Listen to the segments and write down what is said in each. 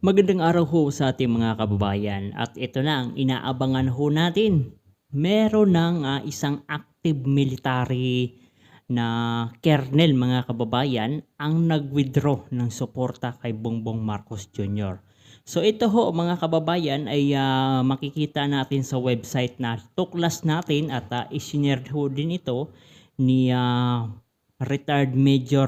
Magandang araw ho sa ating mga kababayan at ito na ang inaabangan ho natin. Meron ng isang active military na kernel mga kababayan ang nag-withdraw ng suporta kay Bongbong Marcos Jr. So ito ho mga kababayan ay makikita natin sa website na tuklas natin at isinare ho din ito ni retired Major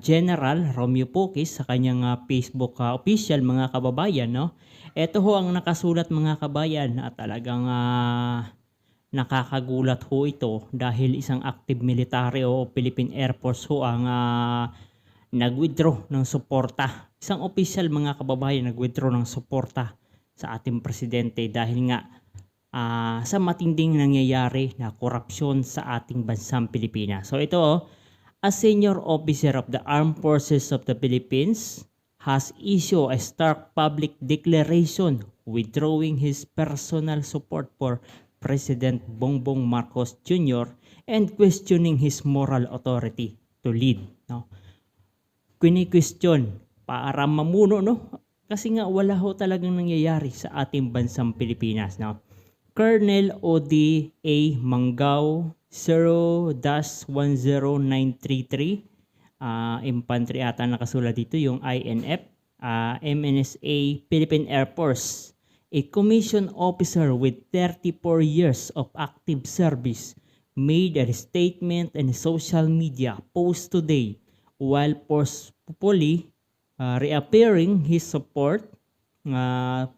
General Romeo Poquis sa kanyang Facebook official mga kababayan, no? Ito ho ang nakasulat mga kabayan at talagang nakakagulat ho ito dahil isang active military o Philippine Air Force ho ang nag-withdraw ng suporta. Isang official mga kababayan nag-withdraw ng suporta sa ating presidente dahil nga sa matinding nangyayari na korupsyon sa ating bansang Pilipinas. So ito, a senior officer of the Armed Forces of the Philippines has issued a stark public declaration withdrawing his personal support for President Bongbong Marcos Jr. and questioning his moral authority to lead. No? Kini-question para mamuno, no? Kasi nga wala ho talagang nangyayari sa ating bansang Pilipinas. No? Colonel O.D.A. Manggao 0-10933 infantry ata nakasulat dito yung INF, MNSA Philippine Air Force, a commissioned officer with 34 years of active service, made a statement in social media post today while forcefully reappearing his support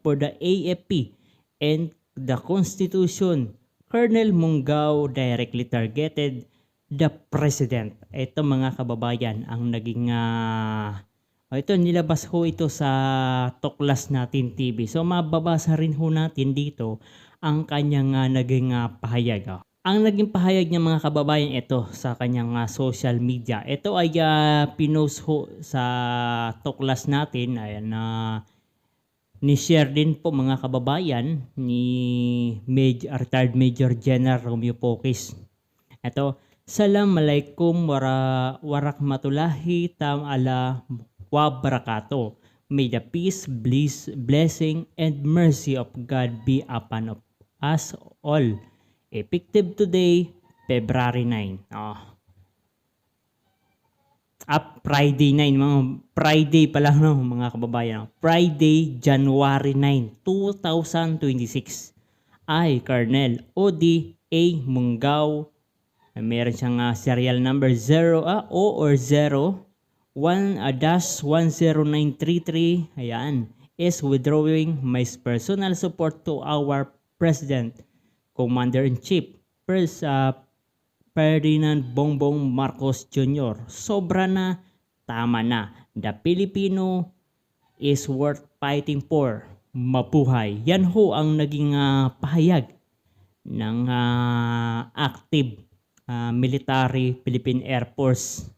for the AFP and the Constitution. Colonel Manggao directly targeted the President. Ito mga kababayan ang naging ito nilabas ho ito sa Tuklas Natin TV. So mababasa rin ho natin dito ang kanyang naging pahayag. Ang naging pahayag niya mga kababayan ito sa kanyang social media. Ito ay pinost ho sa Tuklas Natin. Ayan ni-share din po mga kababayan ni retired Major General Romeo Poquis. Ito, Assalamualaikum warahmatullahi ta'ala wabarakatuh. May the peace, bliss, blessing, and mercy of God be upon us all. Effective today, February 9. Friday 9, mga Friday pa lang no, mga kababayan. Friday, January 9, 2026. I, Colonel O.D.A. Manggao, meron siyang serial number 10933, ayan, is withdrawing my personal support to our President, Commander-in-Chief, Ferdinand Bongbong Marcos Jr. Sobra na, tama na. The Filipino is worth fighting for. Mabuhay. Yan ho ang naging pahayag ng active military Philippine Air Force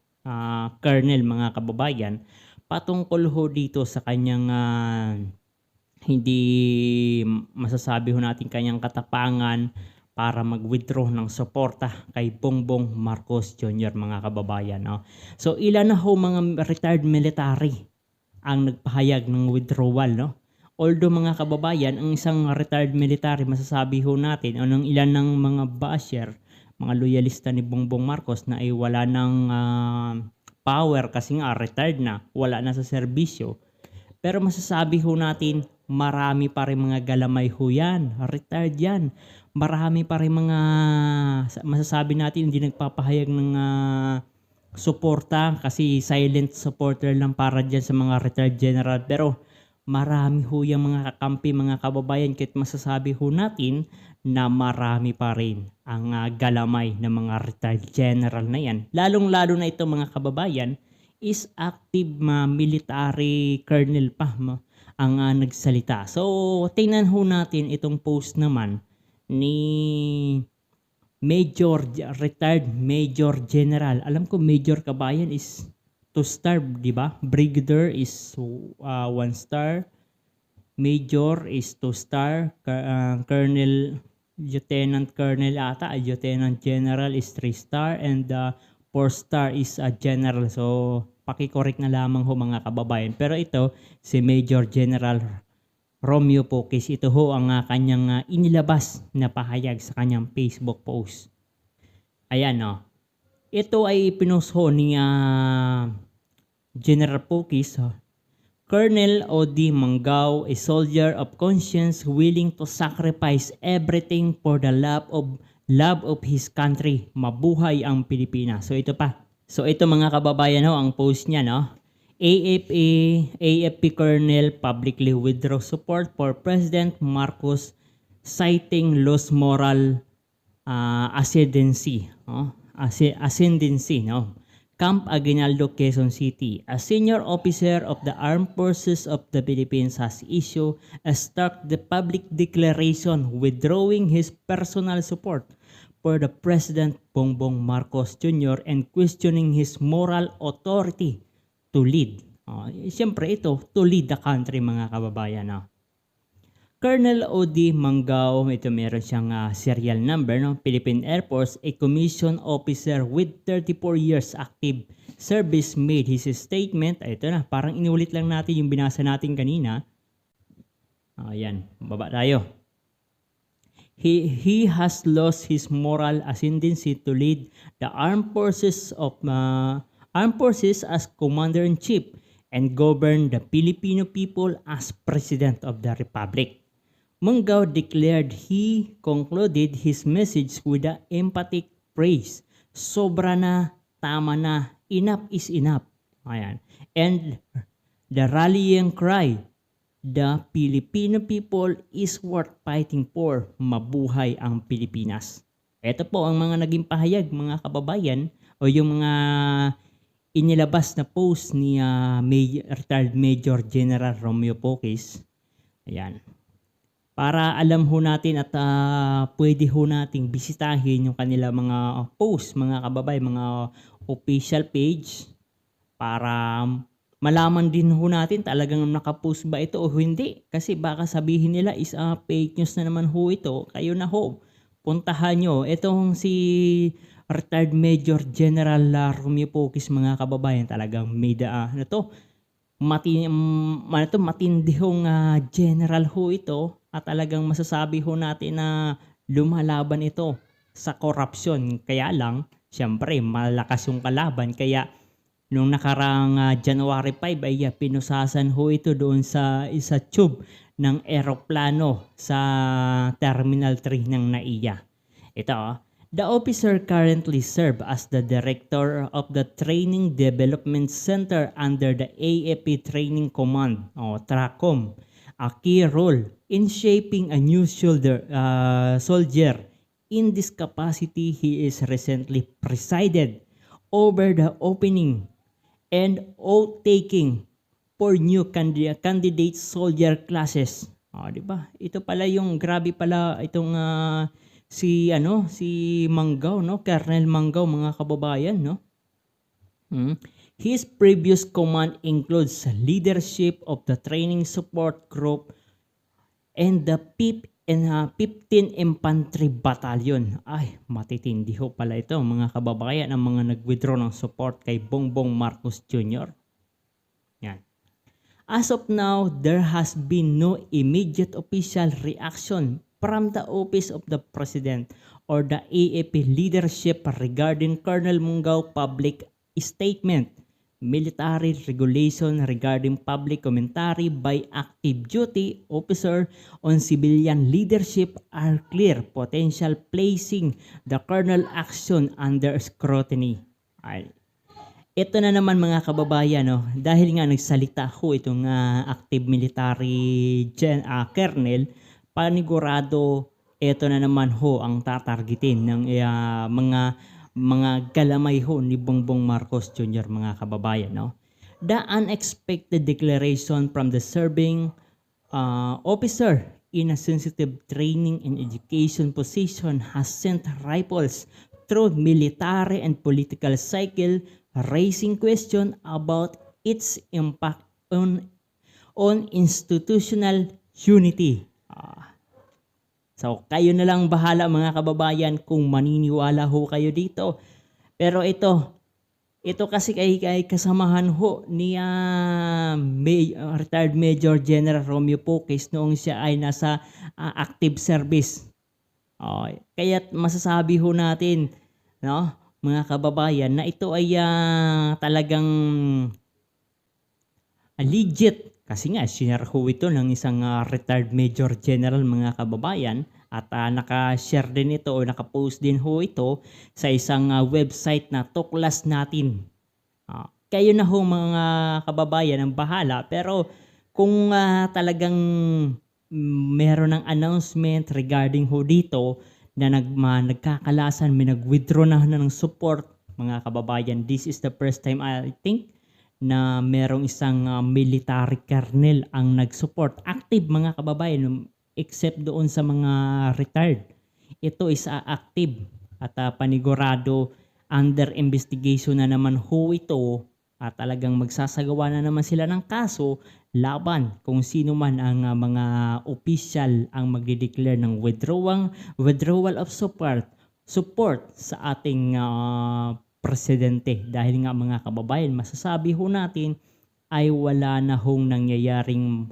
Colonel mga kababayan patungkol ho dito sa kanyang hindi masasabi ho natin kanyang katapangan para mag-withdraw ng suporta kay Bongbong Marcos Jr. mga kababayan. No? So ilan na ho mga retired military ang nagpahayag ng withdrawal. No? Although mga kababayan, ang isang retired military masasabi ho natin o ng ilan ng mga basher, mga loyalista ni Bongbong Marcos na ay wala ng power kasi nga retired na, wala na sa serbisyo. Pero masasabi ho natin, marami pa rin mga galamay ho yan, retired yan. Marami pa rin mga masasabi natin hindi nagpapahayag ng suporta kasi silent supporter lang para dyan sa mga retired general. Pero marami ho yung mga kakampi, mga kababayan, kahit masasabi ho natin na marami pa rin ang galamay ng mga retired general na yan. Lalong-lalo na ito mga kababayan is active military colonel pa ang nagsalita. So tingnan ho natin itong post naman ni retired Major General. Alam ko Major Kabayan is 2 star, di ba? Brigadier is 1 star. Major is 2 star. Colonel, Lieutenant Colonel ata, Lieutenant General is 3 star and 4 star is a general. So Paki-correct na lamang ho mga kababayan. Pero ito, si Major General Romeo Pocis, ito ho ang kanyang inilabas na pahayag sa kanyang Facebook post. Ayan, no. Ito ay pinost ho ni General Pocis. Colonel O.D. Manggao, a soldier of conscience willing to sacrifice everything for the love of his country. Mabuhay ang Pilipinas. So ito pa. So ito mga kababayan ho, ang post niya, no. AFP Colonel publicly withdraw support for President Marcos citing lost moral ascendancy, no? Ascendancy, no? Camp Aguinaldo, Quezon City. A senior officer of the Armed Forces of the Philippines has issued a stark public declaration withdrawing his personal support for the President Bongbong Marcos Jr. and questioning his moral authority to lead. Siyempre ito, to lead the country mga kababayan. No? Colonel O.D. Manggao, ito meron siyang serial number, no? Philippine Air Force, a commissioned officer with 34 years active service made his statement. Ito na, parang inulit lang natin yung binasa natin kanina. Ayan, baba tayo. He has lost his moral ascendancy to lead the armed forces as commander-in-chief and govern the Filipino people as president of the republic. Manggao declared he concluded his message with the emphatic phrase, sobra na, tama na, enough is enough. Ayan. And the rallying cry, the Filipino people is worth fighting for, mabuhay ang Pilipinas. Ito po ang mga naging pahayag mga kababayan o yung mga inilabas na post ni retired Major General Romeo Pocis. Ayan. Para alam ho natin at pwede ho nating bisitahin yung kanila mga post, mga kababayan, mga official page para malaman din ho natin talagang nakapost ba ito o hindi. Kasi baka sabihin nila is fake news na naman ho ito. Kayo na ho, puntahan nyo. Itong si retired Major General Romeo Pocis mga kababayan talagang made matindi hong general ho ito at talagang masasabi ho natin na lumalaban ito sa korupsyon. Kaya lang, siyempre malakas yung kalaban. Kaya nung nakarang January 5 ay pinusasan ho ito doon sa isa tube ng eroplano sa Terminal 3 ng NAIA. Ito, the officer currently serves as the director of the Training Development Center under the AFP Training Command, o TRACOM, a key role in shaping a new soldier. In this capacity, he is recently presided over the opening and oath-taking for new candidate soldier classes. Di ba? Ito pala yung grabe pala itong si Manggao, no? Colonel Manggao mga kababayan, no? His previous command includes leadership of the training support group and the 15 Infantry Battalion. Ay, matitindi ho pala ito mga kababayan ang mga nag-withdraw ng support kay Bongbong Marcos Jr. Yan. As of now, there has been no immediate official reaction from the Office of the President or the AFP leadership regarding Colonel Manggao public statement. Military regulation regarding public commentary by active duty officer on civilian leadership are clear, potential placing the colonel action under scrutiny. Ito na naman mga kababayan, no? Dahil nga nagsalita ho itong active military colonel, panigurado ito na naman ho ang tatargetin ng mga galamay ho ni Bongbong Marcos Jr. mga kababayan. No? The unexpected declaration from the serving officer in a sensitive training and education position has sent ripples through military and political cycle, raising question about its impact on institutional unity. So, kayo na lang bahala mga kababayan kung maniniwala ho kayo dito. Pero ito, Ito kasi ay kasamahan ho ni retired Major General Romeo Poques noong siya ay nasa active service. Kaya't masasabi ho natin, no, mga kababayan, na ito ay talagang legit. Kasi nga, sinare ho ito ng isang retired Major General, mga kababayan. At naka-share din ito o naka-post din ho ito sa isang website na Tuklas Natin. Kayo na ho mga kababayan ang bahala, pero kung talagang meron ng announcement regarding ho dito na nagkakalasan, may nag-withdraw na ng support, mga kababayan, this is the first time I think na merong isang military colonel ang nag-support. Active, mga kababayan, except doon sa mga retired. Ito is active at panigurado under investigation na naman ho ito at talagang magsasagawa na naman sila ng kaso laban kung sino man ang mga opisyal ang magde-declare ng withdrawal of support sa ating presidente. Dahil nga, mga kababayan, masasabi ho natin ay wala na hong nangyayaring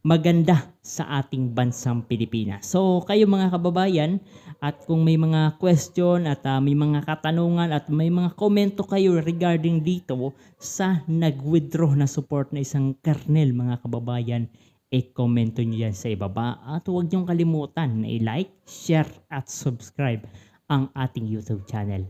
maganda sa ating bansang Pilipinas. So kayo mga kababayan, at kung may mga question at may mga katanungan at may mga komento kayo regarding dito sa nag-withdraw na support na isang kernel, mga kababayan, i-komento nyo yan sa ibaba. At huwag nyong kalimutan na i-like, share at subscribe ang ating YouTube channel.